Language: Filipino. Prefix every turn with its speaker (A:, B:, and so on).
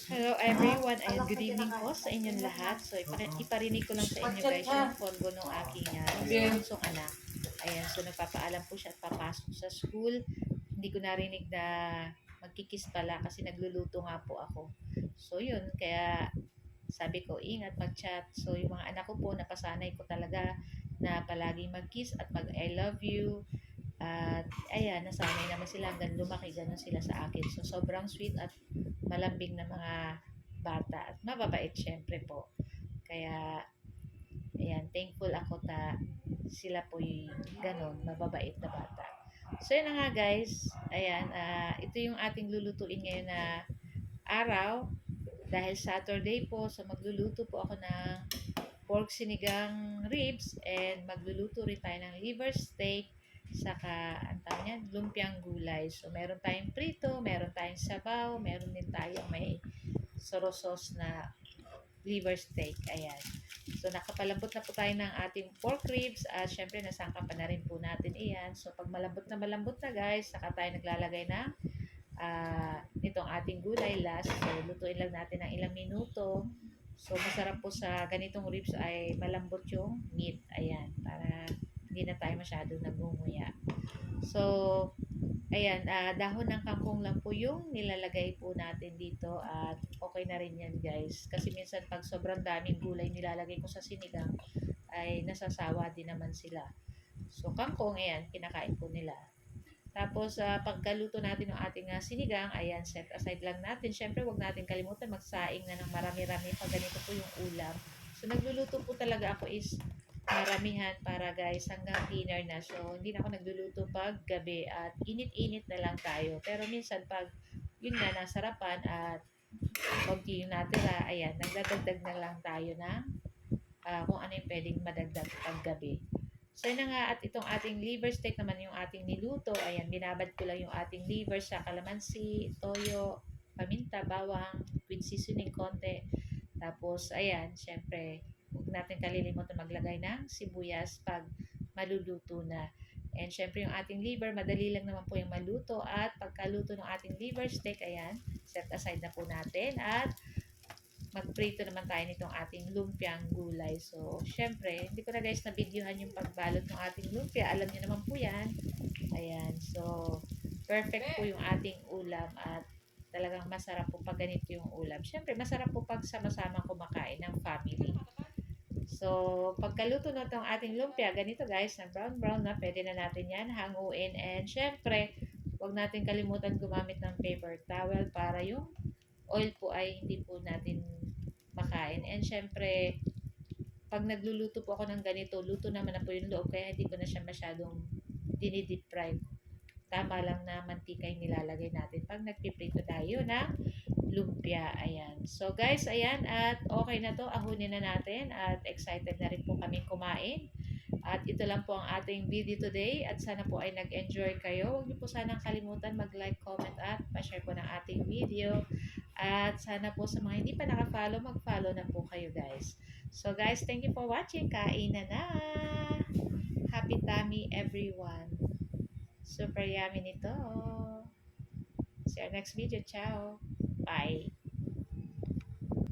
A: Hello everyone and good evening po sa inyong lahat. So iparinig ko lang sa inyo guys yung polvo ng aking bunsong anak. Ayan, so nagpapaalam po siya at papasok sa school. Hindi ko narinig na magkikis pala kasi nagluluto nga po ako. So yun, kaya sabi ko ingat mag-chat. So yung mga anak ko po napasanay ko talaga na palaging mag-kiss at mag I love you. At ayan, nasanay naman sila hanggang lumaki, ganun sila sa akin. So sobrang sweet at malambing na mga bata at mababait syempre po. Kaya ayan, thankful ako na sila po yung ganun, mababait na bata. So yun na nga guys, ayan, ito yung ating lulutuin ngayon na araw. Dahil Saturday po, so magluluto po ako ng pork sinigang ribs and magluluto rin tayo ng liver steak saka ang tawag niyan, lumpiang gulay. So meron tayong prito, meron tayong sabaw, meron din tayong may soy sauce na liver steak. Ayan. So nakapalambot na po tayo ng ating pork ribs at syempre nasangka pa na rin po natin iyan. So pag malambot na guys, saka tayo naglalagay ng nitong ating gulay last. So lutuin lang natin ng ilang minuto. So, masarap po sa ganitong ribs ay malambot yung meat. Ayan, para hindi na tayo masyadong nagunguya. So, ayan, dahon ng kangkong lang po yung nilalagay po natin dito at okay na rin yan guys. Kasi minsan pag sobrang daming gulay nilalagay ko sa sinigang ay nasasawa din naman sila. So, kangkong, ayan, kinakain po nila. Tapos, pagkaluto natin ng ating sinigang, ayan, set aside lang natin. Siyempre, wag natin kalimutan magsaing na ng marami-rami pag ganito po yung ulam. So, nagluluto po talaga ako is maramihan para guys hanggang dinner na. So, hindi na ako nagluluto pag gabi at init-init na lang tayo. Pero minsan pag yun nga, nasarapan at konti yung natira, ayan, nagdadagdag na lang tayo ng kung ano yung pwedeng madagdag pag gabi. So, yun na nga, at itong ating liver steak naman yung ating niluto. Ayan, binabad ko lang yung ating liver sa kalamansi, toyo, paminta, bawang, with seasoning konti. Tapos, ayan, syempre, huwag natin kalilimutan maglagay ng sibuyas pag maluluto na. And syempre, yung ating liver, madali lang naman po yung maluto. At pagkaluto ng ating liver steak, ayan, set aside na po natin. At magprito naman tayo nitong ating lumpiang gulay. So, syempre, hindi ko na guys na-videohan yung pagbalot ng ating lumpia. Alam niyo naman po yan. Ayan. So, perfect po yung ating ulam at talagang masarap po pag ganito yung ulam. Syempre, masarap po pag sama-sama kumakain ng family. So, pagkaluto na itong ating lumpia, ganito guys, na brown-brown na, pwede na natin yan hanguin. And syempre, huwag natin kalimutan gumamit ng paper towel para yung oil po ay hindi po natin makain. And syempre, pag nagluluto po ako ng ganito, luto naman na po yung loob, kaya hindi ko na siya masyadong dinidip fry. Tama lang na mantika yung nilalagay natin pag nagpiprito tayo ng lumpia. Ayan. So guys, ayan, at okay na to, ahunin na natin at excited na rin po kami kumain. At ito lang po ang ating video today at sana po ay nag-enjoy kayo. Huwag niyo po sanang kalimutan mag-like, comment at pa-share po ng ating video. At sana po sa mga hindi pa naka-follow, mag-follow na po kayo guys. So guys, thank you for watching. Kain na! Happy tummy everyone. Super yummy nito. See you next video. Ciao. Bye.